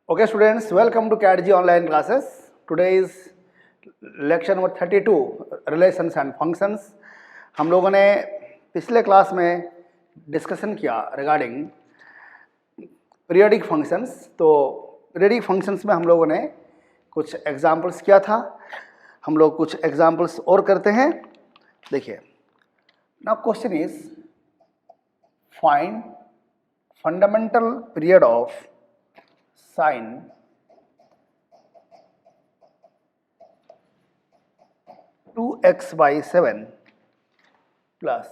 Okay students, welcome to CATG online classes. Today is lecture number 32 relations and functions. हम लोगों ने पिछले class में डिस्कशन किया रिगार्डिंग पीरियोडिक फंक्शंस. तो पीरियोडिक फंक्शंस में हम लोगों ने कुछ एग्जांपल्स किया था. हम लोग कुछ एग्जांपल्स और करते हैं. देखिए, now question is find fundamental period of sin 2x/7 plus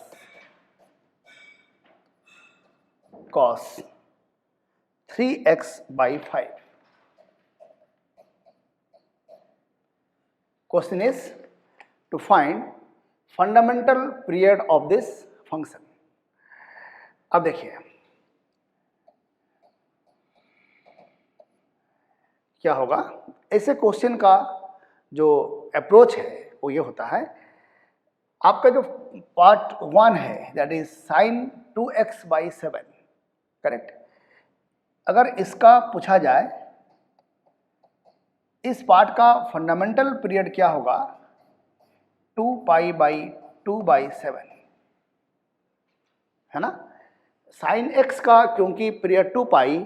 cos 3x/5. Question is to find fundamental period of this function. अब देखिए क्या होगा. ऐसे क्वेश्चन का जो अप्रोच है वो ये होता है, आपका जो पार्ट 1 है that is sin 2x/7, correct. अगर इसका पूछा जाए, इस पार्ट का फंडामेंटल पीरियड क्या होगा, 2π/2/7 है ना. sin x का क्योंकि पीरियड 2π,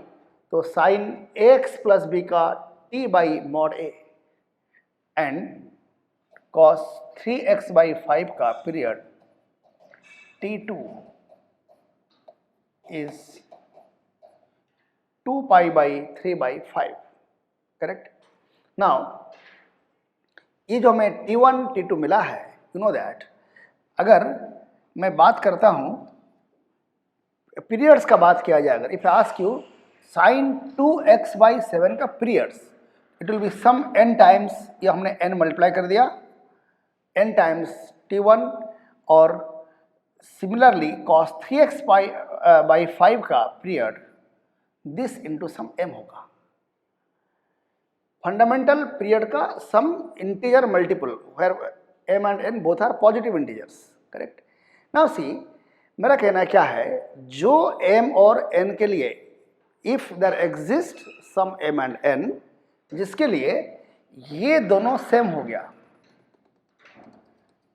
तो sin ax प्लस b का t/mod a and cos 3x/5 का period t2 is 2π/3/5, correct. Now ये जो हमें t1 t2 मिला है, यू नो दैट अगर मैं बात करता हूं पीरियड्स का बात किया जाए, अगर if I ask you sin 2x/7 का periods, it will be some n times, ये हमने n मल्टीप्लाई कर दिया, n टाइम्स t1, और सिमिलरली cos 3x/5 का period this into some m होगा. फंडामेंटल पीरियड का some integer multiple where m and n both are positive integers, correct. Now see, मेरा कहना क्या है, जो m और n के लिए if there exist some m and n, जिसके लिए ये दोनों सेम हो गया,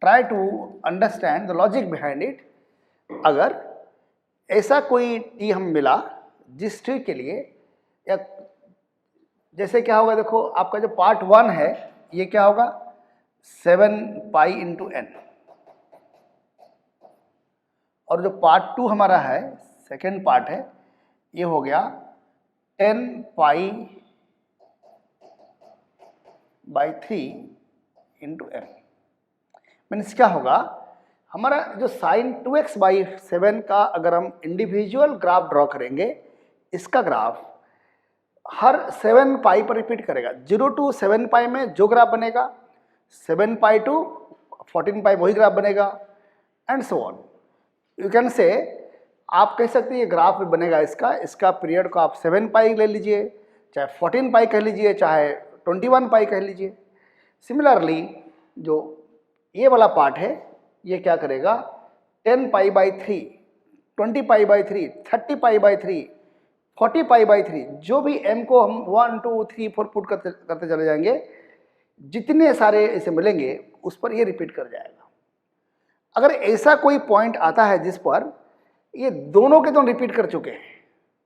try to understand the logic behind it. अगर ऐसा कोई t हम मिला जिस t के लिए, या जैसे क्या होगा, देखो आपका जो पार्ट 1 है ये क्या होगा, 7π/n, और जो पार्ट 2 हमारा है, सेकेंड पार्ट है, ये हो गया 10π/3 × n. मीन्स क्या होगा, हमारा जो sin 2x/7 का अगर हम इंडिविजुअल ग्राफ ड्रॉ करेंगे, इसका ग्राफ हर 7π पर रिपीट करेगा. 0 to 7π में जो ग्राफ बनेगा, 7π to 14π वही ग्राफ बनेगा, and so on. You can say, आप कह सकते हैं ये ग्राफ में बनेगा इसका पीरियड को आप 7π ले लीजिए, चाहे 14π कह लीजिए, चाहे 21π कह लीजिए. सिमिलरली जो ये वाला पार्ट है, ये क्या करेगा, 10π/3, 20π/3, 30π/3, 40π/3, जो भी m को हम 1 2 3 4 पुट करते चले जाएंगे, जितने सारे इसे मिलेंगे उस पर ये रिपीट कर जाएगा. अगर ऐसा कोई पॉइंट आता है जिस पर ये दोनों के दोनों रिपीट कर चुके हैं,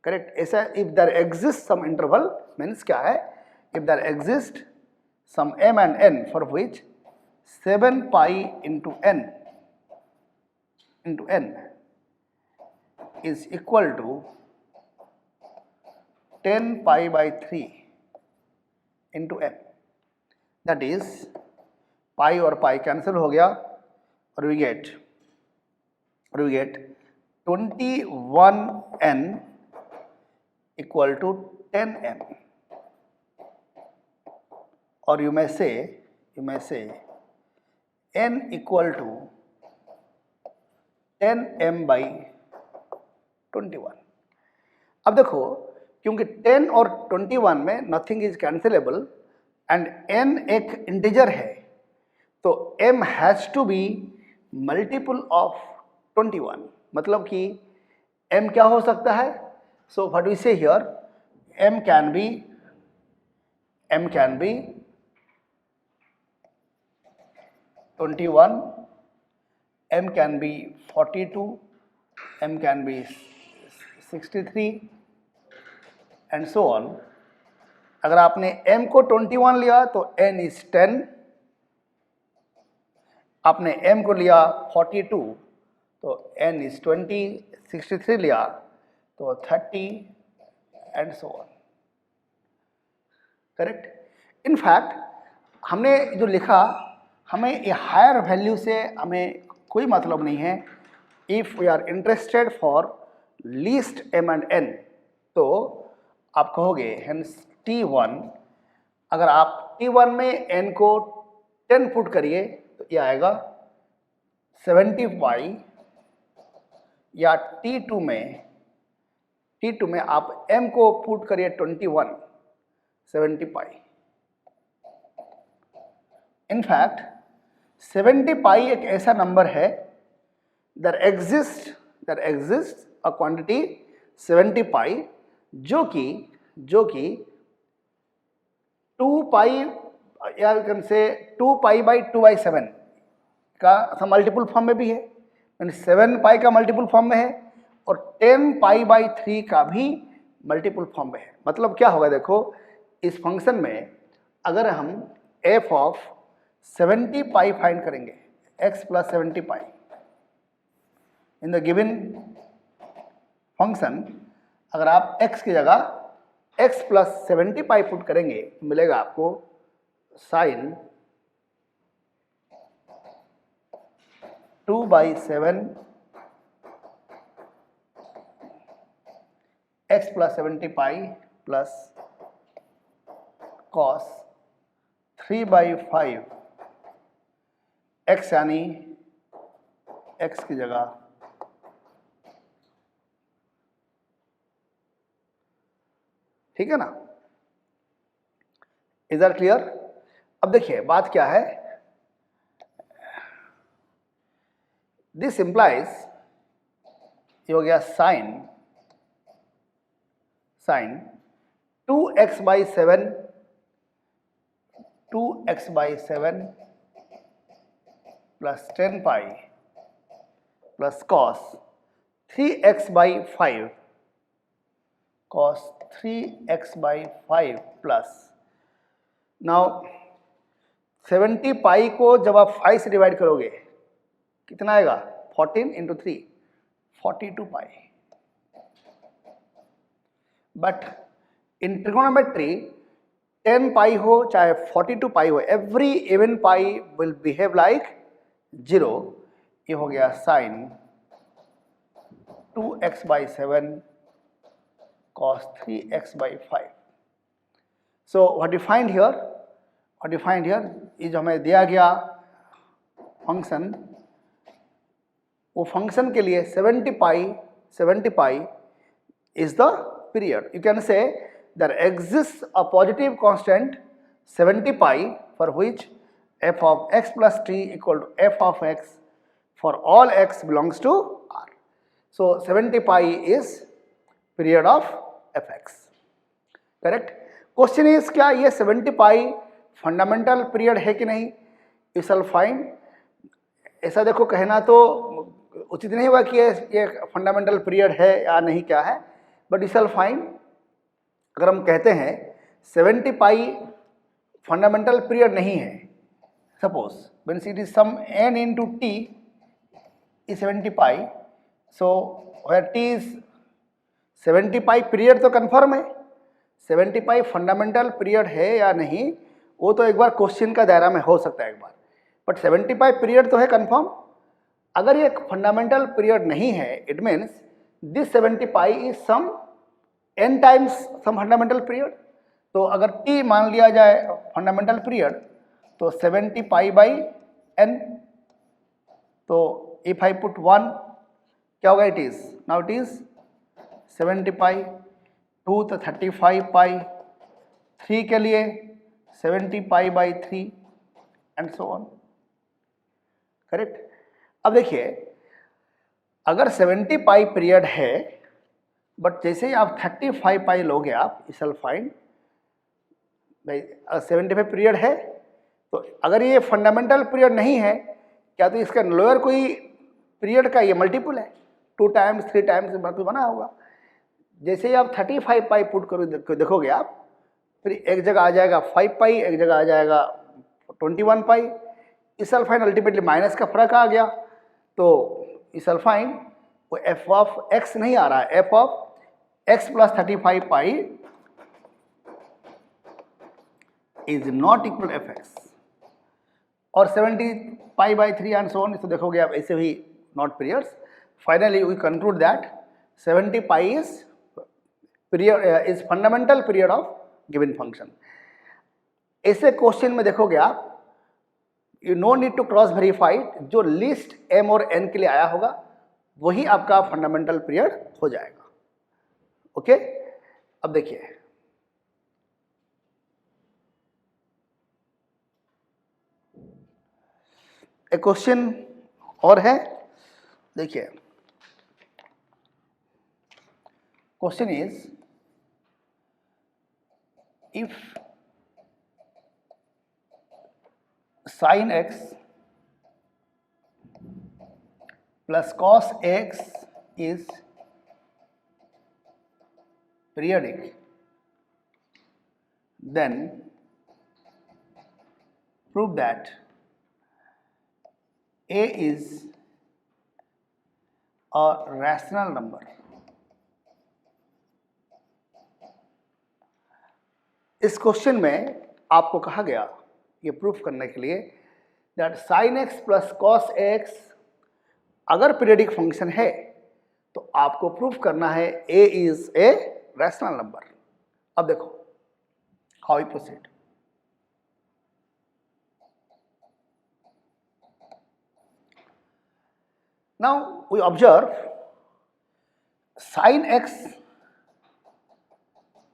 करेक्ट. ऐसा if there exist some interval, means क्या है, if there exist some m and n for which 7π/n is equal to 10π/3 × n. That is pi और पाई कैंसिल हो गया, और we get 21n equal to 10m, or you may say n equal to 10m/21. अब देखो, क्योंकि 10 और 21 में nothing is cancellable and n एक इंटीजर है, तो m has to be multiple of 21. मतलब कि m क्या हो सकता है, So what we say here, m can be m can be 21, m can be 42, m can be 63 and so on. अगर आपने m को 21 लिया तो n is 10, आपने m को लिया 42 तो n is 20, 63 लिया तो 30 and so on. Correct. In fact हमने जो लिखा, हमें ये हायर वैल्यू से हमें कोई मतलब नहीं है. If we are interested for least m and n, तो आप कहोगे हेंस t1, अगर आप t1 में n को 10 पुट करिए तो ये आएगा 70 या t2 में आप m को पुट करिए 21, 70 पाई. इनफैक्ट 70 पाई एक ऐसा नंबर है, there exists a quantity 70 पाई जो कि 2 पाई या कैन से 2 पाई बाई 2/7 का मल्टीपल फॉर्म में भी है, 7 पाई का मल्टीपल फॉर्म में है और 10 पाई बाई 3 का भी मल्टीपल फॉर्म में है. मतलब क्या होगा, देखो इस फंक्शन में अगर हम f ऑफ 70 पाई फाइंड करेंगे, x plus 70 pi in the given function, अगर आप x की जगह x प्लस 70 पाई पुट करेंगे तो मिलेगा आपको sine 2/7 x plus 70 pi plus cos 3/5 x, यानी x की जगह ठीक है ना. Is that clear? अब देखिए बात क्या है, दिस इंप्लाइज, ये हो गया sine 2x/7 plus 10 pi plus cos 3x/5 plus, now 70 pi को जब आप 5 से डिवाइड करोगे कितना आएगा, 14 into 3 42 pi. But in trigonometry 10 पाई हो चाहे 42 पाई हो, every even pi will behave like 0. ये हो गया sine 2x/7 cos 3x/5. So what you find here, ये जो हमें दिया गया फंक्शन, वो फंक्शन के लिए 70 पाई is the period. You can say there exists a positive constant 70 pi for which f of x plus t equal to f of x for all x belongs to R. So 70 pi is period of fx. Correct? Question is क्या ये 70 pi fundamental period है कि नहीं? You shall find. ऐसा देखो कहना तो उचित नहीं हुआ कि ये फंडामेंटल पीरियड है या नहीं क्या है, बट यू शैल फाइंड. अगर हम कहते हैं 70 पाई फंडामेंटल पीरियड नहीं है, suppose when it is some n into t is 70 पाई, so where t is 70 pi period तो कंफर्म है, 70 पाई फंडामेंटल पीरियड है या नहीं वो तो एक बार क्वेश्चन का दायरा में हो सकता है एक बार, बट 70 पाई पीरियड तो है कंफर्म. अगर ये फंडामेंटल पीरियड नहीं है, it means this 70 pi is some n times some fundamental period. तो अगर t मान लिया जाए फंडामेंटल पीरियड तो 70 पाई बाई n, तो इफ आई पुट 1 क्या होगा, it is now it is 70 पाई, 2 तो 35 पाई, 3 के लिए 70 pi by 3 and so on. Correct? अब देखिए अगर 70 पाई पीरियड है, बट जैसे ही आप 35 पाई लोगे आप, यू शैल फाइंड भाई 75 पीरियड है, तो अगर ये फंडामेंटल पीरियड नहीं है, क्या तो इसका लोअर कोई पीरियड का ये मल्टीपल है, 2 टाइम्स 3 टाइम्स मतलब बना होगा। जैसे ही आप 35 पाई पुट करो देखोगे आप, फिर एक जगह आ जाएगा 5 पाई, एक जगह आ जाएगा 21 पाई। इस अल्फाइन अल्टीमेटली माइनस का फर्क आ गया, तो इस अल्फाइन वो एफ ऑफ एक्स नहीं आ रहा है, F of X plus 35 pi is not equal F X. और 70 pi by 3 and so on, इसको देखोगे आप ऐसे भी not periods. Finally we conclude that 70 pi is period is fundamental period of given function. ऐसे क्वेश्चन में देखोगे आप, you no need to cross verified, जो लिस्ट एम और एन के लिए आया होगा वही आपका फंडामेंटल पीरियड हो जाएगा। ओके, अब देखिए एक क्वेश्चन और है, देखिए question is if sin x plus cos x is periodic, then prove that a is a rational number। इस क्वेश्चन में आपको कहा गया ये प्रूफ करने के लिए that sin x plus cos x अगर पीरियडिक फंक्शन है तो आपको प्रूफ करना है a is a rational number. अब देखो how we proceed. Now we observe sin x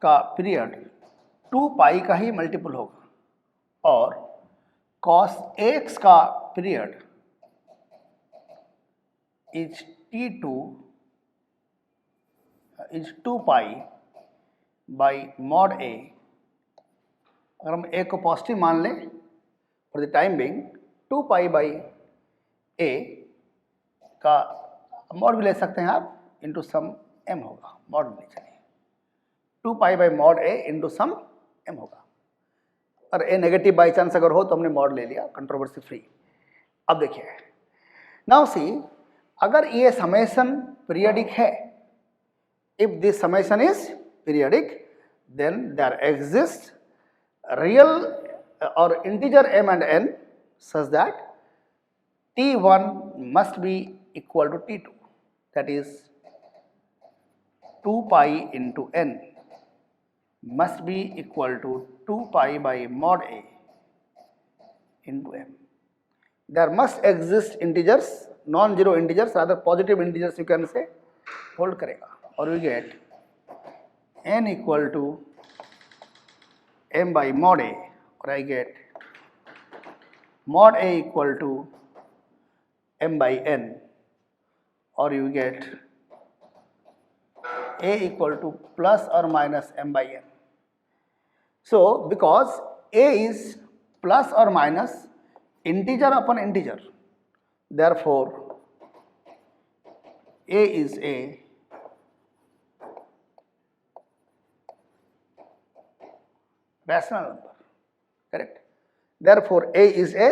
का पीरियड 2 पाई का ही मल्टीपल होगा और cos x का period is t2 is 2 pi by mod a। अगर हम a को पॉजिटिव मान लें for the time being, 2 pi by a का मॉड भी ले सकते हैं आप, इंटू सम m होगा, मॉड नहीं चलिए, 2 pi by mod a into some m होगा। और ए नेगेटिव बाई चांस अगर हो तो हमने मॉड ले लिया, कंट्रोवर्सी फ्री। अब देखिए नाउ सी, अगर ये समेशन पीरियडिक है, if this summation is periodic, then there exist real और integer m and n such that t1 must be equal to t2, that is 2 pi into n must be equal to 2 pi by mod a into m. There must exist integers, non-zero integers, rather positive integers you can say, hold करेगा, और we get n equal to m by mod a, और I get mod a equal to m by n, or you get a equal to plus or minus m by n. So because a is plus or minus integer upon integer, therefore a is a rational number, correct? Therefore a is a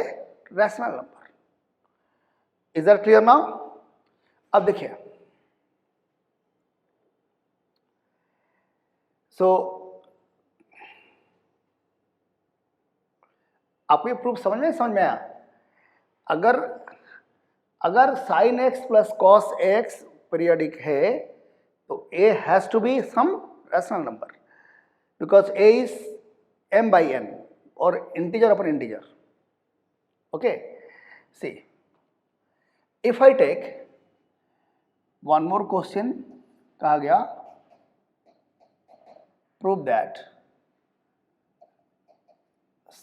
rational number. Is that clear now? अब देखिए, so आपको ये proof समझ में आया? अगर sin x plus cos x periodic है तो a has to be some rational number, because a is m by n और इंटीजर अपन integer. Okay, see if I take one more question, कहा गया prove that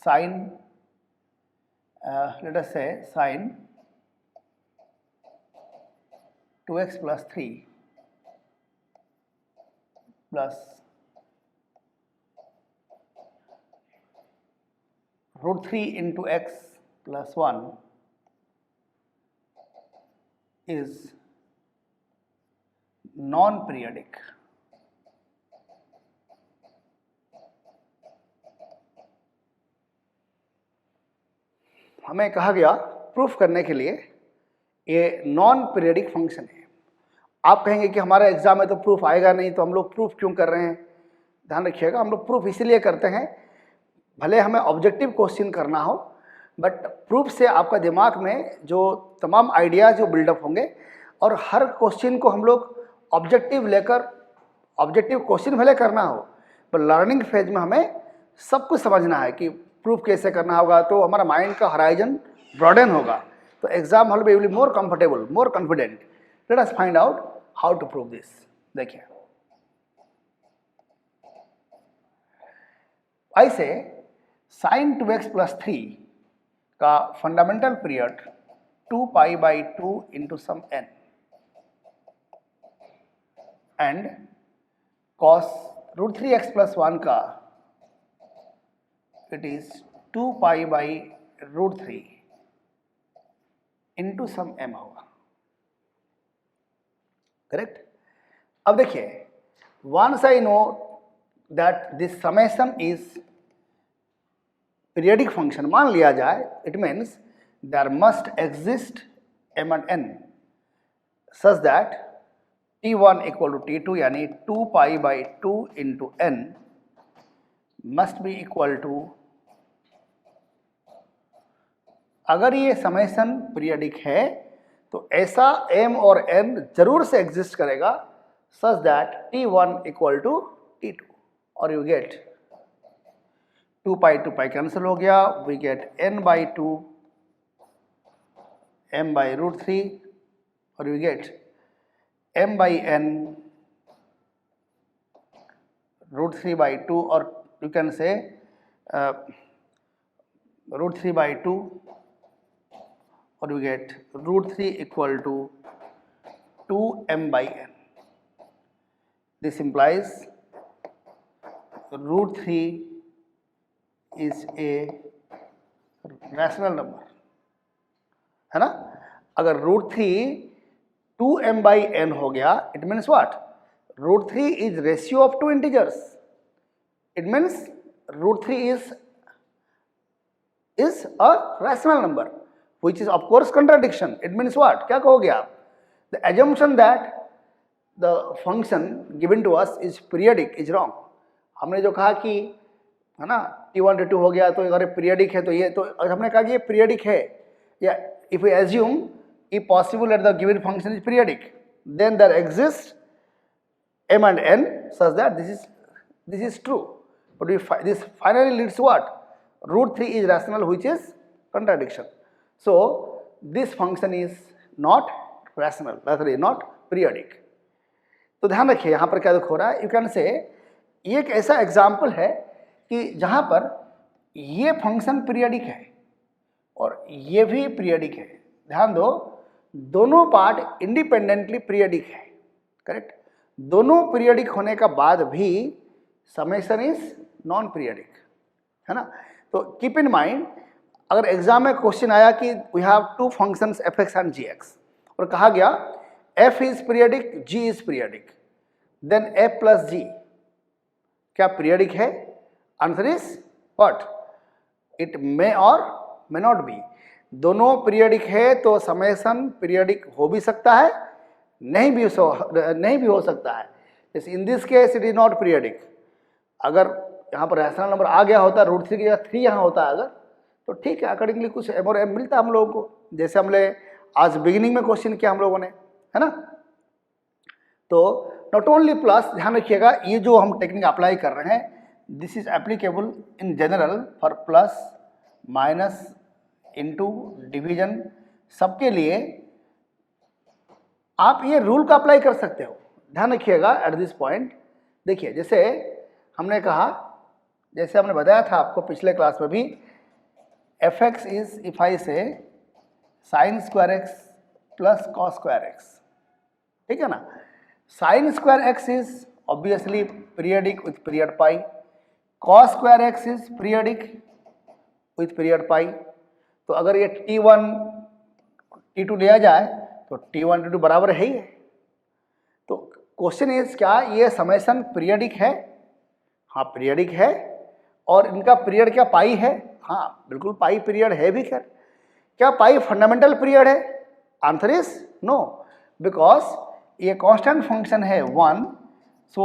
sin let us say sin 2x plus 3 plus √3 into x plus 1 is non-periodic. हमें कहा गया proof करने के लिए ये नॉन पीरियडिक फंक्शन है। आप कहेंगे कि हमारा एग्जाम में तो प्रूफ आएगा नहीं, तो हम लोग प्रूफ क्यों कर रहे हैं? ध्यान रखिएगा, हम लोग प्रूफ इसलिए करते हैं, भले हमें ऑब्जेक्टिव क्वेश्चन करना हो, बट प्रूफ से आपका दिमाग में जो तमाम आइडियाज़ जो बिल्डअप होंगे, और हर क्वेश्चन को हम लोग ऑब्जेक्टिव लेकर, ऑब्जेक्टिव क्वेश्चन भले करना हो, पर लर्निंग फेज में हमें सब कुछ समझना है कि प्रूफ कैसे करना होगा, तो हमारा माइंड का हराइजन ब्रॉडन होगा, तो एग्जाम हॉल में will be more comfortable, more confident. Let us find out how to prove this. देखिए, ऐसे sin 2x plus 3 का fundamental period 2π/2 into sum n and cos √3x plus 1 का it is 2π/√3 into some m होगा, correct. अब देखिए, once I know that this summation is periodic function मान लिया जाए, it means there must exist m and n such that t1 equal to t2 यानी 2π/2 into n must be equal to, अगर ये summation periodic है तो ऐसा m और n जरूर से एग्जिस्ट करेगा सच that t1 equal to t2, और यू गेट 2π कैंसिल हो गया, वी गेट n/2 m/√3 और वी गेट m/n √3/2, और यू कैन से √3/2 और you get √3 equal to 2m/n. This implies √3 is a rational number, है ना। अगर √3 2m/n हो गया, it means what? √3 is ratio of two integers. It means √3 is a rational number, which is of course contradiction. It means what? क्या कहोगे आप? The assumption that the function given to us is periodic is wrong. हमने जो कहा कि, है ना, t1 t2 हो गया तो अगर पीरियडिक है तो ये, तो हमने कहा कि ये पीरियडिक है, या if we assume if possible that the given function is periodic, then there exists m and n such that this is true. But this finally leads to what? √3 is rational, which is contradiction. So this function is not rational, that is not periodic. तो ध्यान रखिए यहाँ पर क्या दुख हो रहा है। यू कैन से ये एक ऐसा एग्जाम्पल है कि जहाँ पर ये फंक्शन पीरियडिक है और ये भी पीरियडिक है। ध्यान दो, दोनों पार्ट इंडिपेंडेंटली पीरियडिक है, करेक्ट। दोनों पीरियडिक होने का बाद भी समेशन इज नॉन पीरियडिक, है ना। तो कीप इन माइंड, अगर एग्जाम में क्वेश्चन आया कि we have two functions f(x) and g(x) और कहा गया f is periodic, g is periodic, then f plus g क्या पीरियडिक है? Answer is what? It may or may not be. दोनों पीरियडिक है तो समेशन पीरियडिक हो भी सकता है, नहीं भी हो सकता है। जैसे in this case it is not periodic. अगर यहाँ पर रैशनल नंबर आ गया होता, √3 की जगह 3 यहाँ होता है अगर, तो ठीक है, अकॉर्डिंगली कुछ m और m मिलता है हम लोगों को, जैसे हमने आज बिगिनिंग में क्वेश्चन किया हम लोगों ने, है ना। तो नॉट ओनली प्लस, ध्यान रखिएगा ये जो हम टेक्निक अप्लाई कर रहे हैं, this is applicable in general for plus minus into division, सबके लिए आप ये रूल का अप्लाई कर सकते हो। ध्यान रखिएगा एट दिस पॉइंट। देखिए, जैसे हमने कहा, जैसे हमने बताया था आपको पिछले क्लास में भी, f(x) इज इफ आई से sin² x plus cos² x, ठीक है ना। sin² x is obviously periodic with period pi, cos² x is periodic with period pi. तो अगर ये T1 T2 लिया जाए तो T1 T2 बराबर है ही है। तो क्वेश्चन इज क्या ये समेशन पीरियडिक है? हाँ पीरियडिक है। और इनका पीरियड क्या पाई है? हाँ बिल्कुल पाई पीरियड है भी। खैर क्या पाई फंडामेंटल पीरियड है? आंसर इज नो, बिकॉज ये कांस्टेंट फंक्शन है 1, सो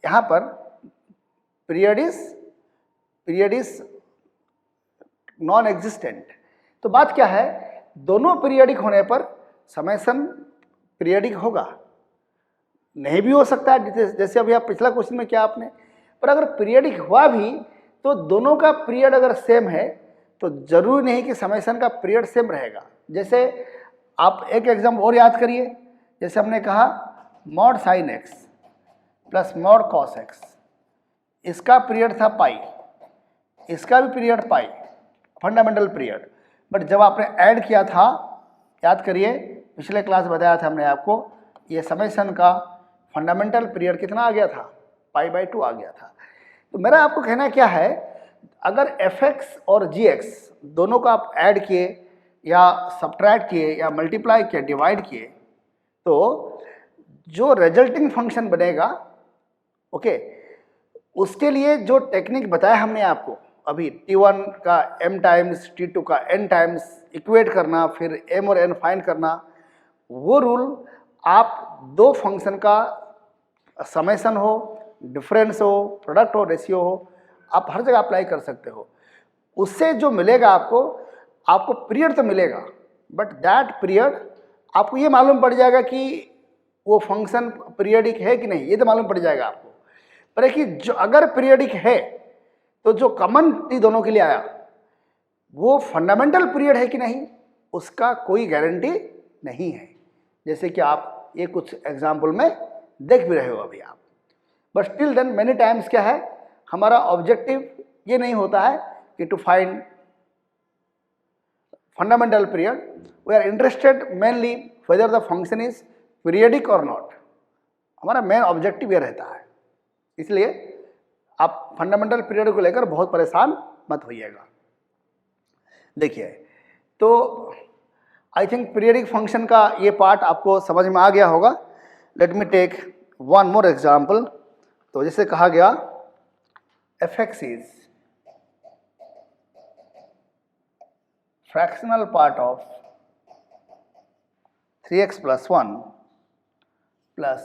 यहाँ पर पीरियड इज नॉन एग्जिस्टेंट। तो बात क्या है, दोनों पीरियडिक होने पर समेशन पीरियडिक होगा, नहीं भी हो सकता है, जैसे अभी आप पिछला क्वेश्चन में क्या आपने, पर अगर पीरियडिक हुआ भी तो दोनों का पीरियड अगर सेम है तो जरूरी नहीं कि समेशन का पीरियड सेम रहेगा। जैसे आप एक एग्जाम्पल और याद करिए, जैसे हमने कहा mod sine x plus mod cos x, इसका पीरियड था पाई, इसका भी period pi, fundamental period. But जब आपने ऐड किया था, याद करिए पिछले क्लास बताया था हमने आपको, ये समेशन का फंडामेंटल पीरियड कितना आ गया था? पाई/2 आ गया था। तो मेरा आपको कहना क्या है, अगर fx और gx दोनों को आप ऐड किए या सब्ट्रैक्ट किए या मल्टीप्लाई किए, डिवाइड किए, तो जो रिजल्टिंग फंक्शन बनेगा, ओके, उसके लिए जो टेक्निक बताया हमने आपको अभी, T1 का m टाइम्स T2 का n टाइम्स इक्वेट करना, फिर m और n फाइंड करना, वो रूल आप दो फंक्शन का समेशन हो, डिफरेंस हो, प्रोडक्ट हो, रेशियो हो, आप हर जगह अप्लाई कर सकते हो। उससे जो मिलेगा आपको पीरियड तो मिलेगा, बट दैट पीरियड आपको ये मालूम पड़ जाएगा कि वो फंक्शन पीरियडिक है कि नहीं, ये तो मालूम पड़ जाएगा आपको। पर कि जो अगर पीरियडिक है तो जो कॉमन टी दोनों के लिए आया वो फंडामेंटल पीरियड है कि नहीं, उसका कोई गारंटी नहीं है। जैसे कि आप ये कुछ एग्जाम्पल में देख भी रहे हो अभी आप। But still then many times क्या है, हमारा ऑब्जेक्टिव ये नहीं होता है कि to find fundamental period, we are interested mainly whether the function is periodic or not. हमारा मेन ऑब्जेक्टिव ये रहता है। इसलिए आप फंडामेंटल पीरियड को लेकर बहुत परेशान मत होइएगा। देखिए, तो आई थिंक पीरियडिक फंक्शन का ये पार्ट आपको समझ में आ गया होगा। Let me take one more example. तो जैसे कहा गया fx is fractional part of 3x plus 1 plus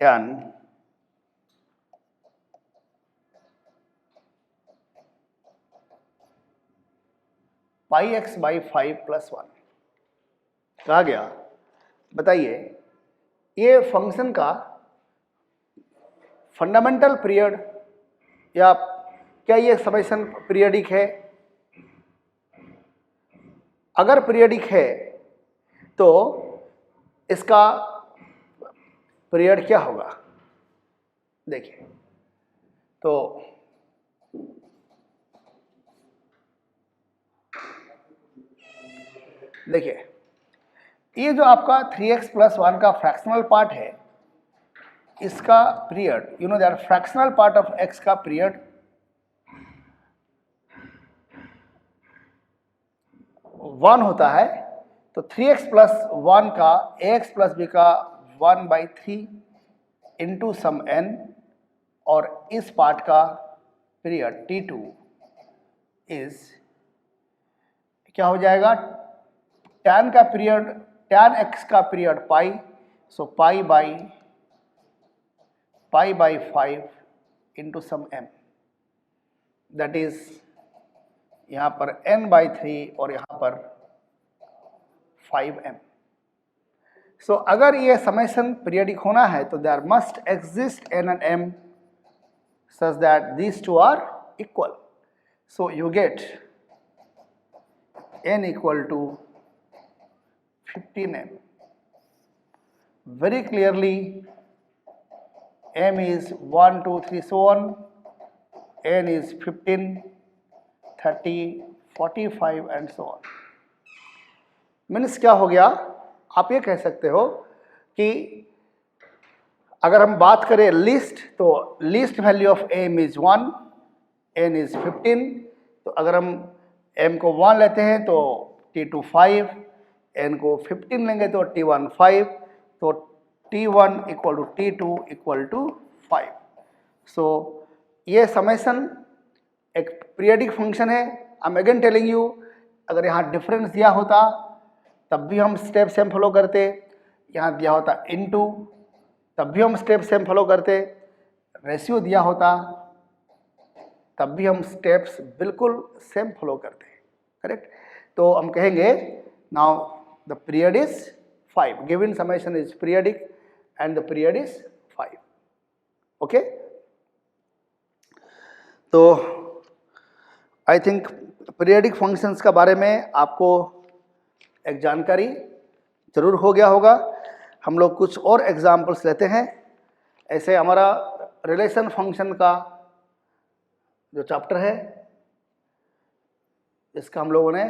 n pi x by 5 plus 1 कहा गया। बताइए ये फंक्शन का फंडामेंटल पीरियड या क्या ये समेशन पीरियडिक है? अगर पीरियडिक है तो इसका पीरियड क्या होगा? देखिए, तो देखिए ये जो आपका 3x plus 1 का फ्रैक्शनल पार्ट है, इसका period, you know that fractional part of x का पीरियड 1 होता है। तो 3x plus 1 का ax plus b का 1/3 इंटू सम n, और इस पार्ट का पीरियड T2 इज क्या हो जाएगा? tan का पीरियड, tan x का period pi, so pi by 5 into some m, that is यहाँ पर n/3 और यहाँ पर 5m। सो अगर ये समेशन पीरियडिक होना है तो there must exist n and m such that these two are equal. So you get n equal to 15m. Very clearly m is 1, 2, 3 so on, n is 15, 30, 45 and so on. Means क्या हो गया, आप ये कह सकते हो कि अगर हम बात करें लिस्ट, तो least value of m is 1, n is 15, तो अगर हम m को 1 लेते हैं तो t2 5, n को 15 लेंगे तो t1 5, तो t1 equal to t2 equal to 5। So ये समेशन एक पीरियडिक फंक्शन है। I am again telling you, अगर यहाँ डिफरेंस दिया होता तब भी हम स्टेप सेम फॉलो करते, यहाँ दिया होता इनटू तब भी हम स्टेप सेम फॉलो करते, रेशियो दिया होता तब भी हम स्टेप्स बिल्कुल सेम फॉलो करते हैं, करेक्ट। तो हम कहेंगे now the period is 5, given summation is periodic and the period is 5, okay. तो आई थिंक पीरियडिक फंक्शंस का बारे में आपको एक जानकारी जरूर हो गया होगा। हम लोग कुछ और एग्जाम्पल्स लेते हैं। ऐसे हमारा रिलेशन फंक्शन का जो चैप्टर है, इसका हम लोगों ने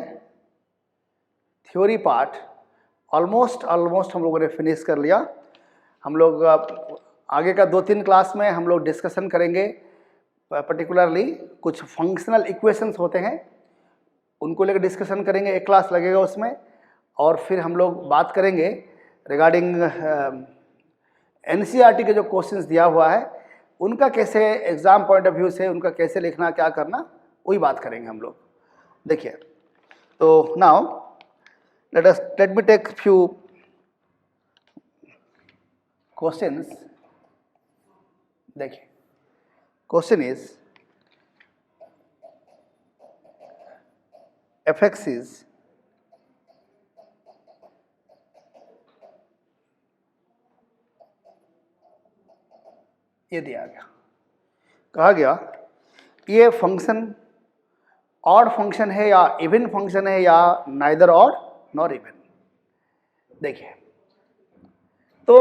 थ्योरी पार्ट ऑलमोस्ट हम लोगों ने फिनिश कर लिया। हम लोग आगे का 2-3 क्लास में हम लोग डिस्कशन करेंगे, पर्टिकुलरली कुछ फंक्शनल इक्वेशंस होते हैं उनको लेकर डिस्कशन करेंगे, एक क्लास लगेगा उसमें। और फिर हम लोग बात करेंगे रिगार्डिंग एनसीईआरटी के जो क्वेश्चंस दिया हुआ है उनका कैसे एग्जाम पॉइंट ऑफ व्यू से उनका कैसे लिखना, क्या करना, वही बात करेंगे हम लोग। देखिए, तो now let me take few questions. देखिए, क्वेश्चन इज fx is ये दिया गया, कहा गया ये फंक्शन ऑड फंक्शन है या इवन फंक्शन है या नाइदर ऑड नॉर इवन। देखिए, तो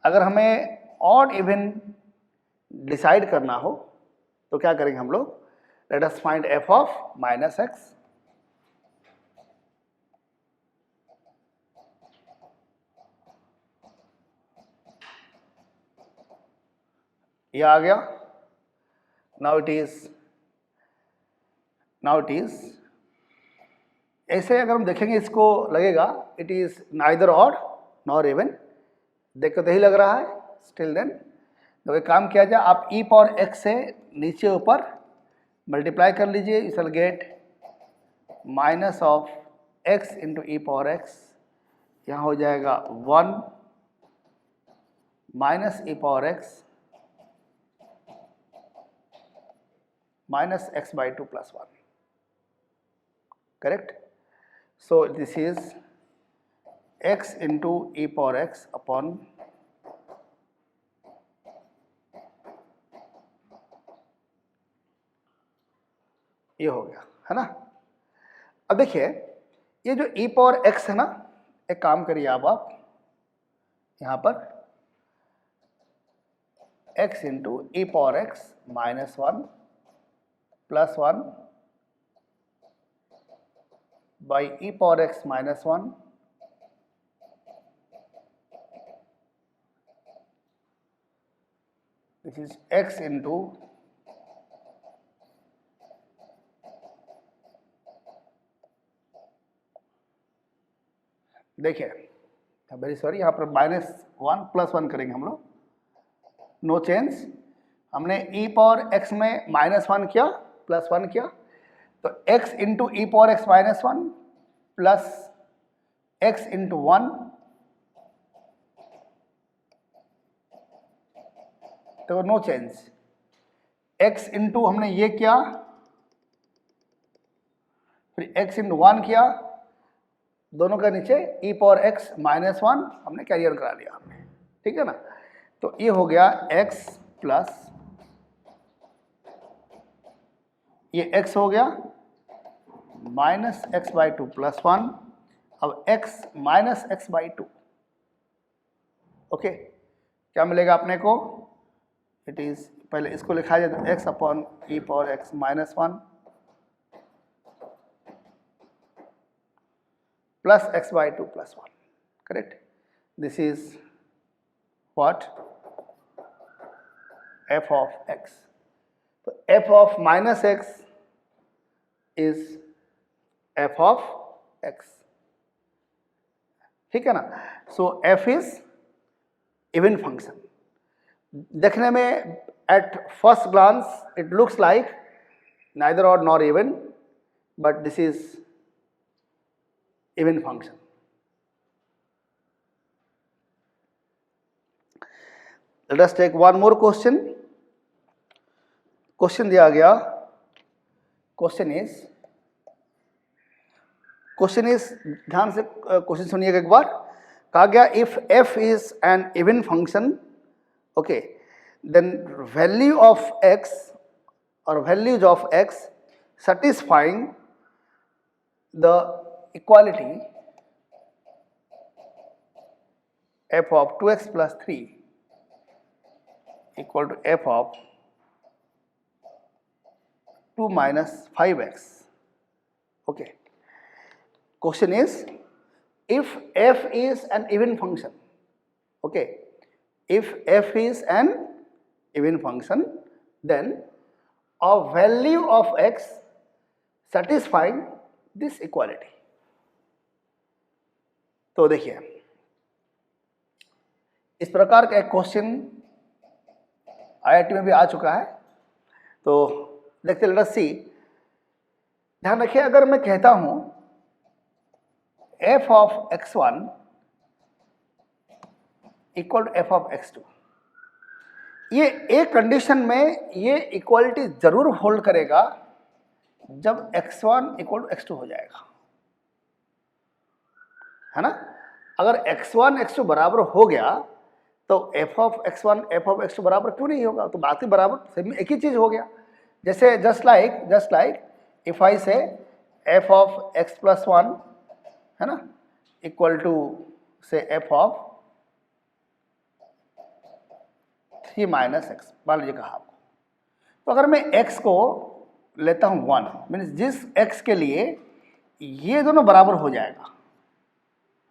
अगर हमें ऑड इवन डिसाइड करना हो तो क्या करेंगे हम लोग, late us find f of -x। ये आ गया। नाउ इट इज ऐसे अगर हम देखेंगे इसको लगेगा it is neither odd nor even. देख कर तो यही लग रहा है। स्टिल देन तो एक काम किया जाए, आप e पावर x से नीचे ऊपर मल्टीप्लाई कर लीजिए, you shall get minus of x into e power x। यहाँ हो जाएगा 1 minus E power x minus x by 2 plus 1, correct? So this is x into e power x upon ये हो गया, है ना। अब देखिए, ये जो e पावर x है ना, एक काम करिए आप यहाँ पर x into e power x minus 1 plus 1 by e power x minus 1 this is x into देखिए, वेरी सॉरी, यहाँ पर -1 प्लस 1 करेंगे हम लोग, नो चेंज। हमने e पावर x में -1 किया, प्लस 1 किया, तो x into e power x minus 1 plus x into 1, तो नो चेंज। x इंटू हमने ये किया, फिर x इंटू 1 किया, दोनों का नीचे e पावर x माइनस 1 हमने कैरियर करा लिया हमने, ठीक है ना। तो ये हो गया x प्लस ये x हो गया माइनस एक्स बाई 2 प्लस 1। अब x minus x by 2, okay, क्या मिलेगा अपने को, इट इज, पहले इसको लिखा जाए तो x upon e power x minus 1 plus x by 2 plus 1, correct. This is what f of x, तो f of minus x is f of x, ठीक है ना। So f is even function. देखने में at first glance it looks like neither odd nor even, but this is even function. Let us take one more question. Question दिया गया, question is ध्यान से question सुनिएगा एक बार। कहा गया if f is an even function, okay, then value of x or values of x satisfying the equality f of 2x plus 3 equal to f of 2 minus 5x. Okay. Question is, if f is an even function, okay, if f is an even function, then a value of x satisfying this equality. तो देखिए, इस प्रकार का एक question IIT में भी आ चुका है, तो देखते लेट अस सी। ध्यान रखिए, अगर मैं कहता हूं f of x1 equal to f of x2, ये एक कंडीशन में ये इक्वालिटी जरूर होल्ड करेगा जब x1 इक्वल टू x2 हो जाएगा, है ना। अगर x1 x2 बराबर हो गया तो f of x1 f of x2 बराबर क्यों नहीं होगा, तो बात ही बराबर सेम एक ही चीज हो गया। जैसे जस्ट लाइक इफ आई से f of x प्लस 1, है ना, इक्वल टू से f of 3 माइनस एक्स, मान लीजिए कहा आपको। तो अगर मैं x को लेता हूं 1, मीन्स जिस x के लिए ये दोनों बराबर हो जाएगा,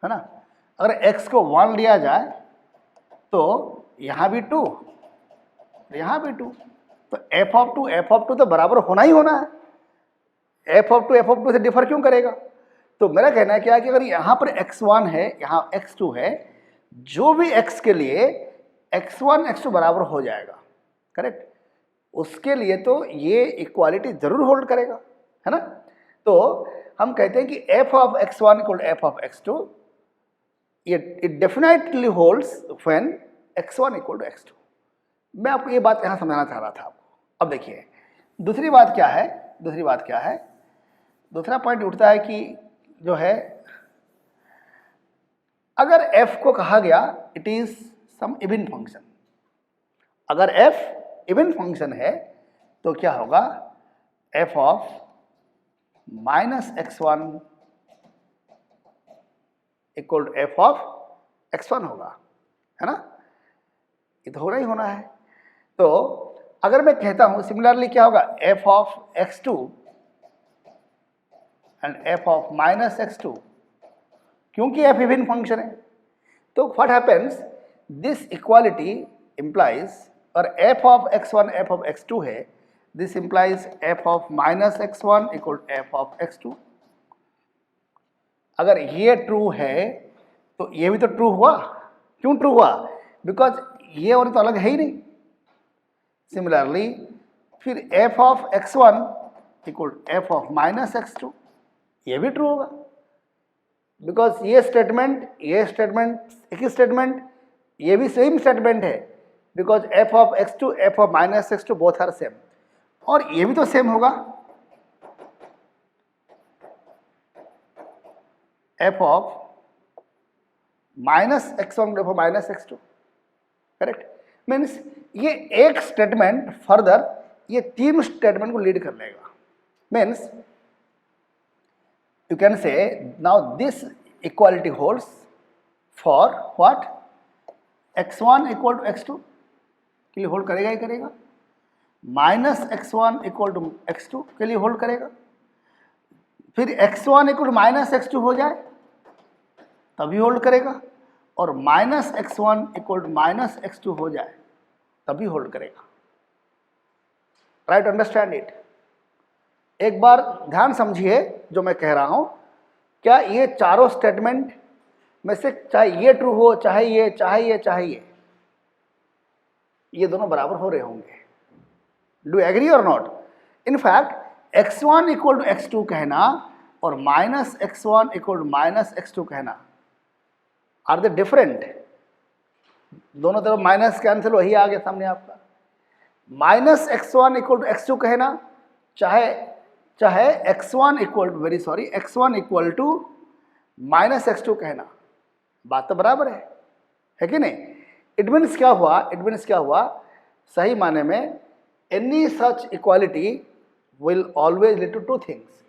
है ना। अगर x को 1 लिया जाए तो यहां भी 2, यहां भी 2, तो f of 2 तो बराबर होना ही होना है। f of 2 से डिफर क्यों करेगा। तो मेरा कहना है क्या है कि अगर यहां पर x1 है, यहां x2 है, जो भी x के लिए x1 x2 बराबर हो जाएगा, करेक्ट, उसके लिए तो ये इक्वालिटी जरूर होल्ड करेगा, है ना। तो हम कहते हैं कि f of x1 equal to f of x2, it definitely holds when x1 equal to x2। मैं आपको ये बात यहां समझाना चाह रहा था आपको। अब देखिए दूसरी बात क्या है, दूसरा पॉइंट उठता है कि जो है, अगर f को कहा गया it is some even function, अगर f इवन फंक्शन है तो क्या होगा, f of minus x1 equal to f of x1 होगा, है ना। ये तो होना ही होना है। तो अगर मैं कहता हूं सिमिलरली क्या होगा, f of x2 and f of minus x2, क्योंकि f इवन फंक्शन है, तो what happens, this equality implies, और f of x1 f of x2 है, this implies f of minus x1 equal f of x2। अगर ये true है तो ये भी तो ट्रू हुआ। क्यों ट्रू हुआ, बिकॉज ये और तो अलग है ही नहीं। सिमिलरली फिर f of x1 equal f of minus x2, ये भी ट्रू होगा, बिकॉज ये स्टेटमेंट एक ही स्टेटमेंट, ये भी सेम स्टेटमेंट है, because f of x2 f of minus x2 both are same, और ये भी तो सेम होगा, f of minus x1 f of minus x2, correct. Means ये एक स्टेटमेंट फर्दर ये तीन स्टेटमेंट को लीड कर लेगा। Means you can say now this equality holds for what, x1 equal to x2 के लिए होल्ड करेगा ही करेगा, minus x1 equal to x2 के लिए होल्ड करेगा, फिर x1 equal to minus x2 हो जाए तभी होल्ड करेगा, और minus x1 equal to minus x2 हो जाए तभी होल्ड करेगा। Try to understand it. एक बार ध्यान समझिए जो मैं कह रहा हूं, क्या ये चारों स्टेटमेंट में से चाहे ये ट्रू हो, चाहे ये, ये दोनों बराबर हो रहे होंगे। Do agree or not? In fact x1 equal to x2 कहना और minus x1 equal to minus x2 कहना, आर दे डिफरेंट? दोनों तरफ माइनस कैंसिल, वही आ गया सामने आपका। Minus x1 equal to x2 कहना, चाहे x1 equal to minus x2 कहना, बात तो बराबर है कि नहीं? इट मीन्स क्या हुआ, सही माने में any such equality will always lead to two things.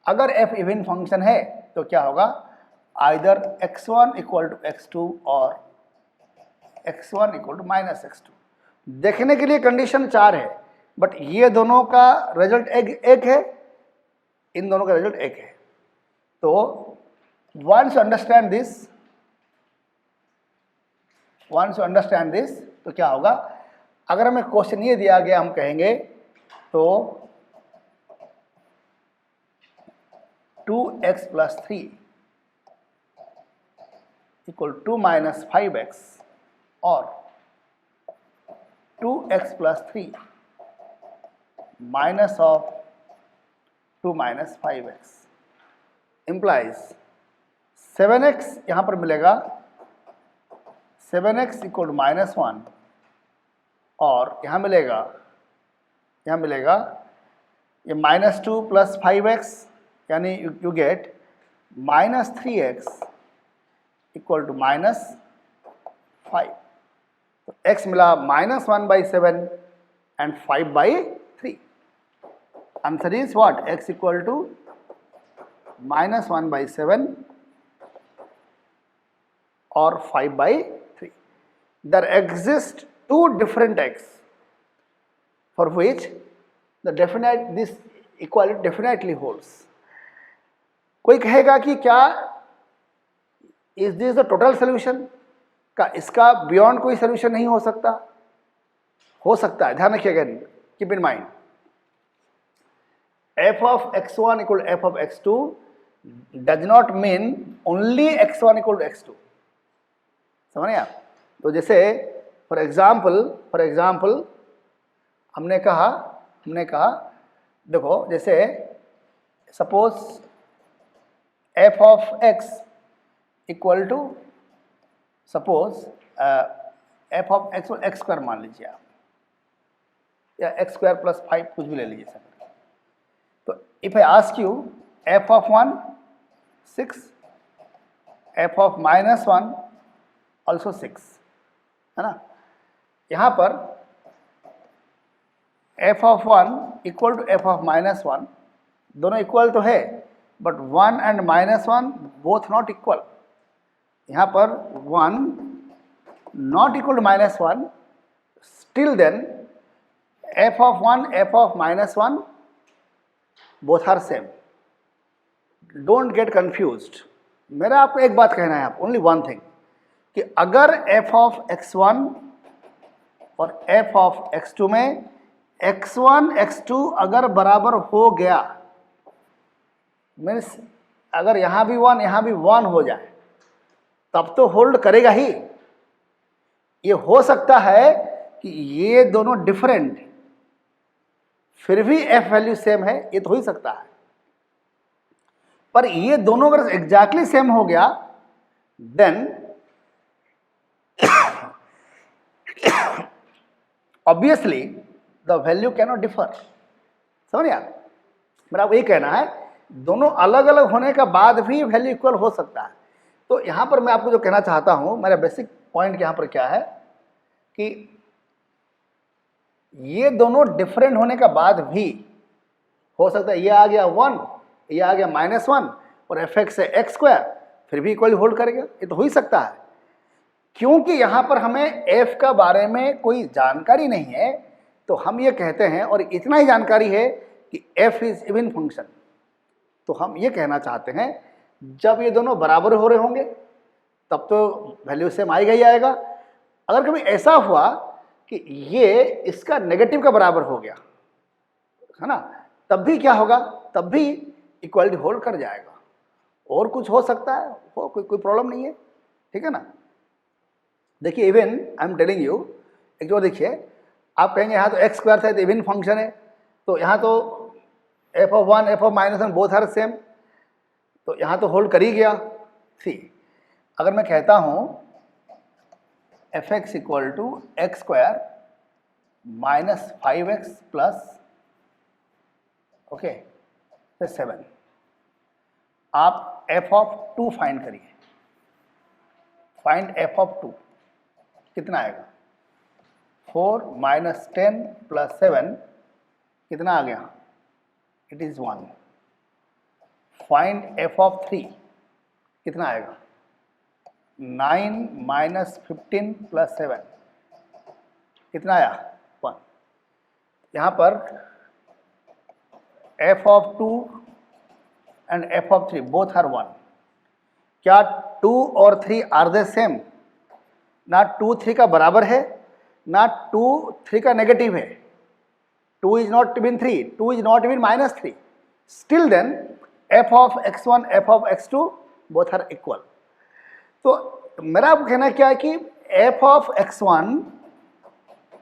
अगर f इवन फंक्शन है तो क्या होगा, either x1 equal to x2 और x1 equal to minus x2। देखने के लिए कंडीशन 4 है, बट ये दोनों का रिजल्ट एक है, इन दोनों का रिजल्ट एक है। तो वंस यू अंडरस्टैंड दिस, तो क्या होगा, अगर हमें क्वेश्चन ये दिया गया, हम कहेंगे तो 2x plus 3 equal 2 minus 5x और 2x plus 3 minus of 2 minus 5x implies 7x यहां पर मिलेगा, 7x इक्वल टू माइनस 1 और यहां मिलेगा ये माइनस 2 प्लस 5x, यानी you get minus 3x equal to minus 5। तो x मिला minus 1/7 and 5/3। Answer is what, x equal to minus 1/7 और 5/3। There exist two different x for which this equality definitely holds. कोई कहेगा कि क्या is this the total solution, का इसका beyond कोई सोल्यूशन नहीं हो सकता? हो सकता है। ध्यान रखिएगा, keep in mind, f of x1 equal f of x2 does not mean only x1 equal to x2। समझ आप? तो जैसे फॉर एग्जाम्पल हमने कहा देखो, जैसे suppose f of x equal to suppose f of x square मान लीजिए आप, या x स्क्वायर प्लस 5 कुछ भी ले लीजिए सर। तो if I ask you f of 1 6, f of minus 1 also 6, है ना? यहां पर f of 1 equal to f of minus 1, दोनों इक्वल तो है, but 1 and minus 1 both not equal. यहां पर 1 not equal to minus 1, still then f of 1 f of minus 1 both are same. Don't get confused. मेरा आपको एक बात कहना है, आप ओनली वन थिंग, कि अगर f ऑफ x1 और f ऑफ x2 में x1 x2 अगर बराबर हो गया, मीन्स अगर यहां भी 1 यहां भी 1 हो जाए, तब तो होल्ड करेगा ही। ये हो सकता है कि ये दोनों डिफरेंट, फिर भी f वैल्यू सेम है, ये तो हो ही सकता है। पर ये दोनों अगर एग्जैक्टली सेम हो गया, then obviously the value can not differ. समझ आप? मेरा आपको ये कहना है, दोनों अलग अलग होने के बाद भी वैल्यू इक्वल हो सकता है। तो यहां पर मैं आपको जो कहना चाहता हूं, मेरा बेसिक पॉइंट यहां पर क्या है कि ये दोनों डिफरेंट होने के बाद भी हो सकता है ये आ गया 1, ये आ गया माइनस 1 और fx है x स्क्वायर, फिर भी इक्वल होल्ड करेगा। ये तो हो ही सकता है, क्योंकि यहां पर हमें f का बारे में कोई जानकारी नहीं है, तो हम ये कहते हैं, और इतना ही जानकारी है कि f इज इवन फंक्शन। तो हम ये कहना चाहते हैं, जब ये दोनों बराबर हो रहे होंगे तब तो वैल्यू सेम आएगा ही आएगा। अगर कभी ऐसा हुआ कि ये इसका नेगेटिव का बराबर हो गया, है ना, तब भी क्या होगा, तब भी इक्वालिटी होल्ड कर जाएगा। और कुछ हो सकता है, हो कोई प्रॉब्लम नहीं है, ठीक है ना। देखिए even I am telling you, एक जो देखिए आप कहेंगे यहाँ तो एक्स स्क्वायर था, तो इवन फंक्शन है, तो यहाँ तो f of one f of minus one both are same, तो यहाँ तो होल्ड कर ही गया। सी अगर मैं कहता हूँ f x equal to x square minus 5x plus okay 7, आप एफ ऑफ 2 फाइंड करिए, फाइंड एफ ऑफ 2 कितना आएगा, 4 माइनस 10 प्लस 7 कितना आ गया, it is 1। Find f of 3 कितना आएगा, 9 माइनस 15 प्लस 7 कितना आया, 1। यहाँ पर f of 2 and f of 3 both are 1। क्या 2 और 3 आर द सेम, ना 2 3 का बराबर है, ना 2 3 का नेगेटिव है। 2 is not even 3, 2 is not even minus 3. Still then f of x1 f of x2 both are equal. तो मेरा आपको कहना क्या है कि f of x1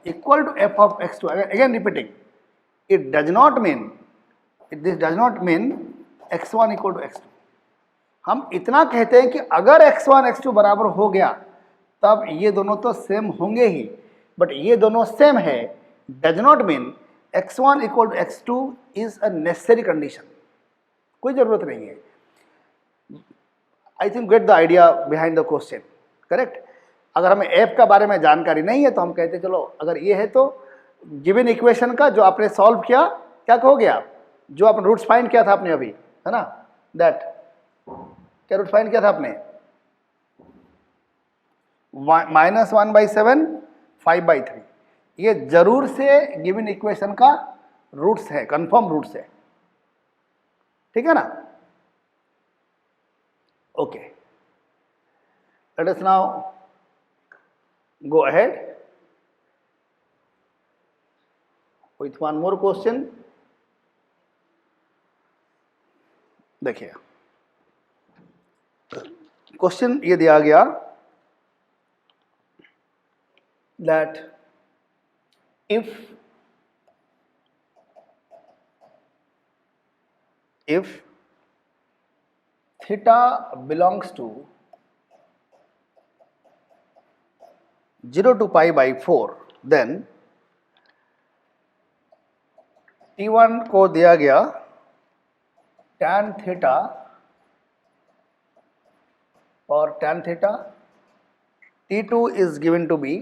equal to f of x2, again repeating, it does not mean, this does not mean x1 equal to x2. हम इतना कहते हैं कि अगर x1 x2 बराबर हो गया तब ये दोनों तो सेम होंगे ही, बट ये दोनों सेम है does not mean x1 equal to x2 is a necessary condition, कोई जरूरत नहीं है। I think get the idea behind the question, correct. अगर हमें f का बारे में जानकारी नहीं है तो हम कहते चलो अगर ये है तो गिवन इक्वेशन का जो आपने सॉल्व किया, क्या कहोगे आप, जो आपने रूट्स फाइंड किया था आपने अभी, है ना, दैट क्या रूट फाइंड किया था आपने, -1/7 5/3, ये जरूर से गिवन इक्वेशन का रूट्स है, कंफर्म रूट्स है, ठीक है ना। Okay, let us now go ahead with one more question. देखिए क्वेश्चन ये दिया गया that if theta belongs to 0 to π/4 then T1 को दिया गया tan theta और tan theta, T2 is given to be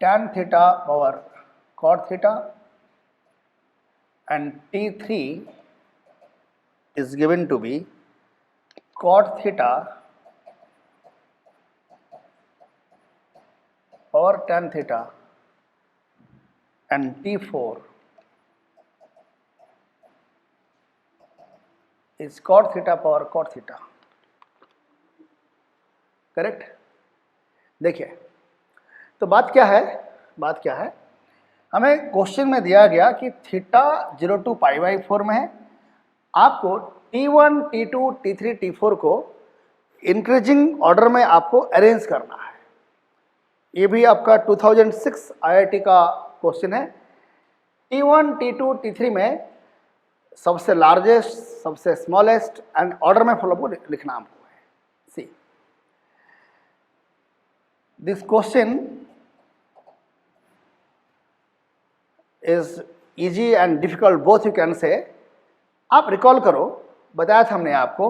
tan theta power cot theta and T3 is given to be cot theta power tan theta and T4 is cot theta power cot theta, correct. देखिए तो बात क्या है, हमें question में दिया गया कि थीटा 0 to π/4 में है, आपको T1 T2 T3 T4 को इंक्रीजिंग ऑर्डर में आपको अरेंज करना है। ये भी आपका 2006 IIT का क्वेश्चन है। T1 T2 T3 में सबसे लार्जेस्ट, सबसे स्मॉलेस्ट एंड ऑर्डर में फॉलो लिखना आपको है। See this question is easy and difficult both you can say। आप रिकॉल करो, बताया था हमने आपको,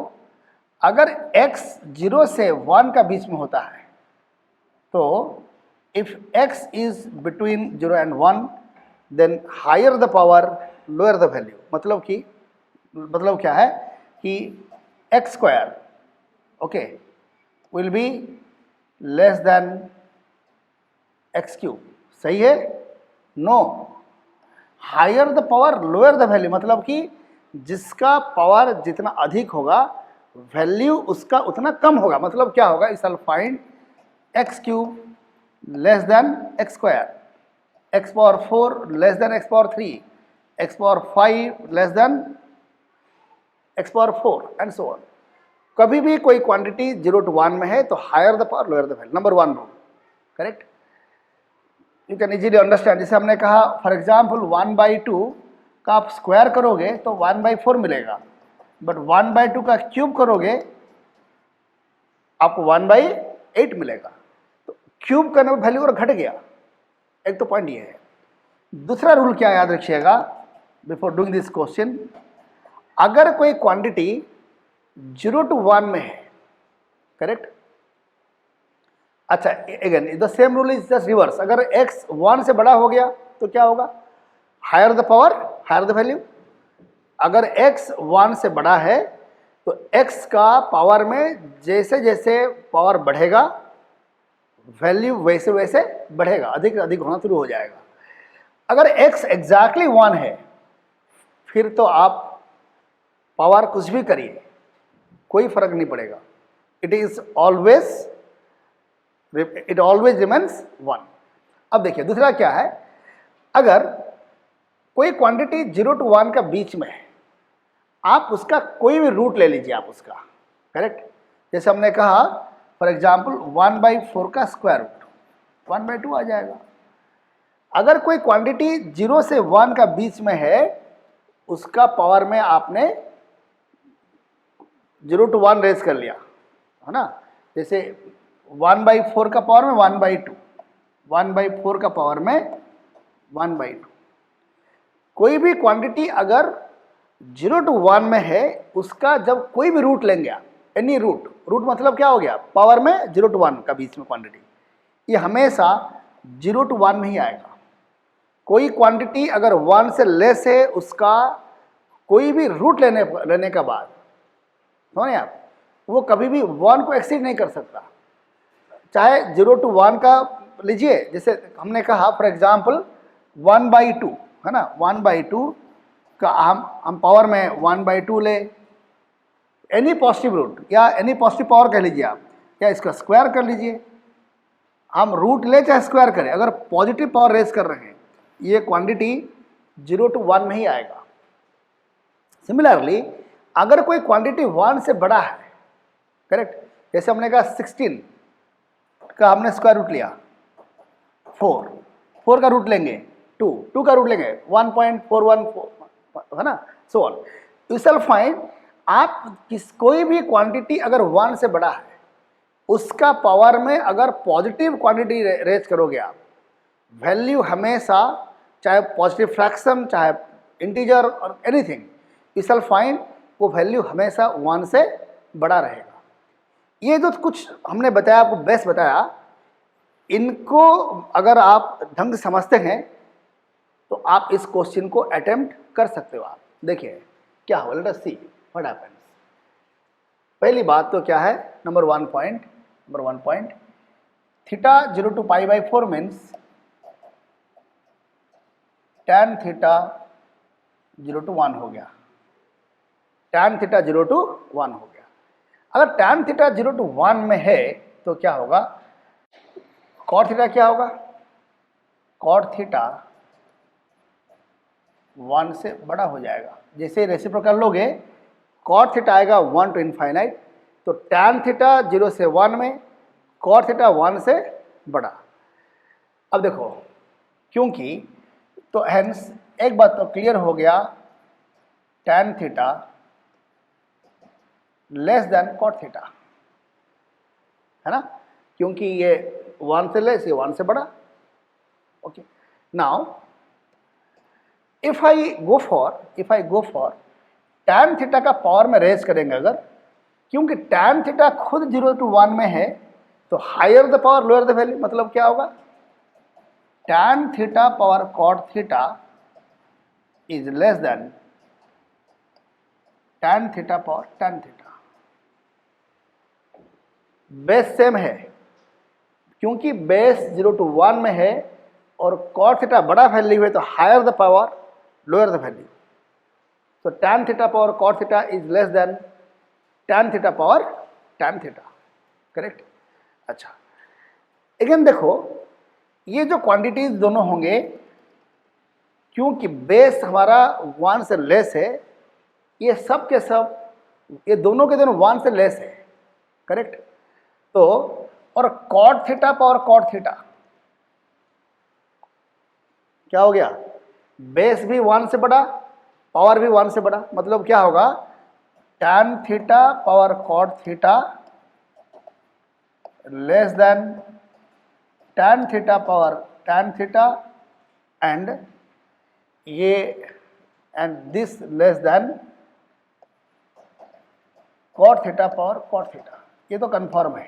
अगर x 0 से 1 का बीच में होता है तो if x is between 0 and 1 then higher the power lower the value, मतलब क्या है कि x square okay will be less than x cube, सही है, no, higher the power lower the value, मतलब कि जिसका पावर जितना अधिक होगा वैल्यू उसका उतना कम होगा। मतलब क्या होगा, इस find x cube less than x square, x power 4 less than x power 3, x power 5 less than x power 4 and so on. कभी भी कोई क्वांटिटी 0 to 1 में है तो higher the power lower the value, number 1 rule, correct. You can easily understand. जैसे हमने कहा for example 1/2 का आप स्क्वायर करोगे तो 1/4 मिलेगा, बट 1/2 का क्यूब करोगे आपको 1/8 मिलेगा। तो क्यूब करने में वैल्यू और घट गया, एक तो पॉइंट ये है। दूसरा रूल क्या याद रखिएगा बिफोर डूइंग दिस क्वेश्चन, अगर कोई क्वांटिटी 0 to 1 में है, करेक्ट। अच्छा, again the same rule is just reverse. अगर x 1 से बड़ा हो गया तो क्या होगा, higher the power higher the value. अगर x 1 से बड़ा है तो x का पावर में जैसे जैसे पावर बढ़ेगा वैल्यू वैसे वैसे बढ़ेगा, अधिक अधिक होना शुरू हो जाएगा। अगर x एग्जैक्टली 1 है फिर तो आप पावर कुछ भी करिए कोई फर्क नहीं पड़ेगा, इट ऑलवेज रिमेन्स 1। अब देखिए दूसरा क्या है, अगर कोई क्वांटिटी 0 to 1 का बीच में है, आप उसका कोई भी रूट ले लीजिए आप उसका, करेक्ट। जैसे हमने कहा फॉर एग्जाम्पल 1/4 का स्क्वायर रूट 1/2 आ जाएगा। अगर कोई क्वांटिटी 0 से 1 का बीच में है उसका पावर में आपने 0 to 1 रेज कर लिया, है ना। जैसे 1/4 का पावर में 1/2, 1/4 का पावर में 1/2। कोई भी क्वांटिटी अगर 0 to 1 में है उसका जब कोई भी रूट लेंगे आप, एनी रूट मतलब क्या हो गया, पावर में 0 to 1 का बीच में क्वांटिटी, ये हमेशा 0 to 1 में ही आएगा। कोई क्वांटिटी अगर 1 से लेस है उसका कोई भी रूट लेने का बाद, समझे आप, वो कभी भी 1 को एक्सीड नहीं कर सकता। चाहे 0 to 1 का लीजिए, जैसे हमने कहा फॉर एग्जाम्पल 1/2, है ना, 1/2 का हम पावर में 1/2 ले, एनी पॉजिटिव रूट या एनी पॉजिटिव पावर कह लीजिए आप, या इसका स्क्वायर कर लीजिए। हम रूट ले चाहे स्क्वायर करें, अगर पॉजिटिव पावर रेज कर रहे हैं ये क्वांटिटी 0 to 1 में ही आएगा। सिमिलरली अगर कोई क्वांटिटी 1 से बड़ा है, करेक्ट, जैसे हमने कहा 16 का हमने स्क्वायर रूट लिया, 4 का रूट लेंगे 2 का रूट लेंगे 1.414, है ना, so on. You shall find आप कोई भी क्वांटिटी अगर 1 से बड़ा है उसका पावर में अगर पॉजिटिव क्वांटिटी रेज करोगे आप, वैल्यू हमेशा चाहे पॉजिटिव फ्रैक्शन चाहे इंटीजर और एनीथिंग, यू शैल फाइंड वो वैल्यू हमेशा 1 से बड़ा रहेगा। ये जो कुछ हमने बताया आपको बेस्ट बताया, इनको अगर आप ढंग से समझते हैं तो आप इस क्वेश्चन को अटेम्प्ट कर सकते हो। आप देखिए क्या होगा, let us see what happens. पहली बात तो क्या है, number one point theta 0 to π/4 means tan theta 0 to 1 हो गया, tan थीटा 0 to 1 हो गया। अगर tan थीटा 0 to 1 में है तो क्या होगा, cot थीटा क्या होगा, cot थीटा 1 से बड़ा हो जाएगा। जैसे रेसिप्रोकल लोगे cot थीटा आएगा 1 to ∞, तो tan थीटा 0 से 1 में, cot थीटा 1 से बड़ा। अब देखो क्योंकि, तो हेंस एक बात तो क्लियर हो गया, tan theta less than cot theta, है ना, क्योंकि ये 1 से लेस, ये 1 से बड़ा। Okay, now if I go for tan theta का पावर में रेज करेंगे अगर, क्योंकि tan थीटा खुद 0 to 1 में है तो higher the power lower the value, मतलब क्या होगा, tan theta power cot theta is less than tan theta power tan theta. Base same है क्योंकि बेस 0 to 1 में है और cot थीटा बड़ा वैल्यू है तो higher the power lower the value, तो tan theta power cot theta is less than tan theta power tan theta, correct. अच्छा, अगेन देखो ये जो क्वांटिटीज दोनों होंगे क्योंकि बेस हमारा 1 से लेस है, ये सब के सब, ये दोनों के दोनों 1 से लेस है, करेक्ट। तो और cot theta power cot theta क्या हो गया, बेस भी 1 से बड़ा, पावर भी 1 से बड़ा, मतलब क्या होगा, tan theta power cot theta less than tan theta power tan theta and ये and this less than cot theta power cot theta, ये तो कंफर्म है।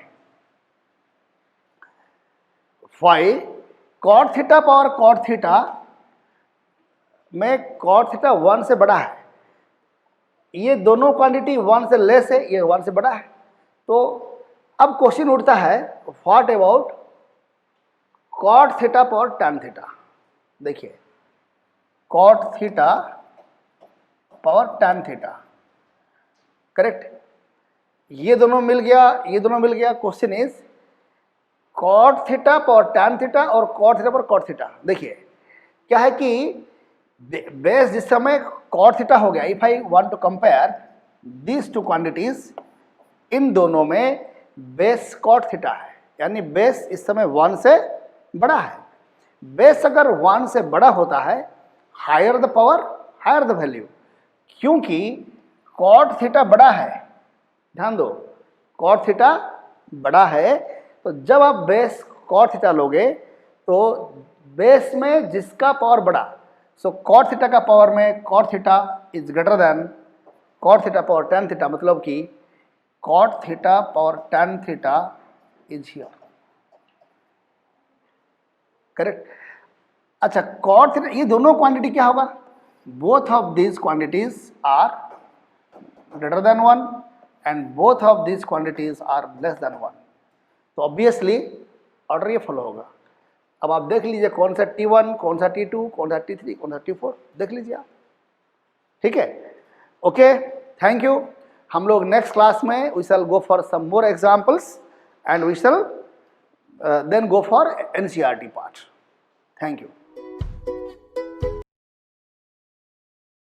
Five cot theta power cot theta में cot थीटा 1 से बड़ा है, ये दोनों क्वांटिटी 1 से लेस है, ये 1 से बड़ा है। तो अब क्वेश्चन उठता है, what about cot theta power tan theta. देखिए cot theta power tan theta, correct, ये दोनों मिल गया, ये दोनों मिल गया। Question is cot theta power tan theta और cot theta power cot theta. देखिए क्या है कि बेस जिस समय cot थीटा हो गया, if I want to compare these two quantities, इन दोनों में बेस cot थीटा है, यानी बेस इस समय 1 से बड़ा है। बेस अगर 1 से बड़ा होता है, higher the power higher the value, क्योंकि cot थीटा बड़ा है, ध्यान दो cot थीटा बड़ा है, तो जब आप बेस cot थीटा लोगे तो बेस में जिसका पावर बड़ा, सो cot थीटा का पावर में cot theta is greater than cot theta power tan theta, मतलब कि cot theta power tan theta is here, correct. अच्छा cot थीटा, ये दोनों क्वांटिटी क्या होगा, both of these quantities are greater than 1 and both of these quantities are less than 1, तो obviously order ये follow होगा। अब आप देख लीजिए कौन सा T1, कौन सा T2, कौन सा T3, कौन सा T4, देख लीजिए आप, ठीक है। Okay, thank you. हम लोग नेक्स्ट क्लास में we shall go for some more examples and we shall then go for NCERT part. Thank you.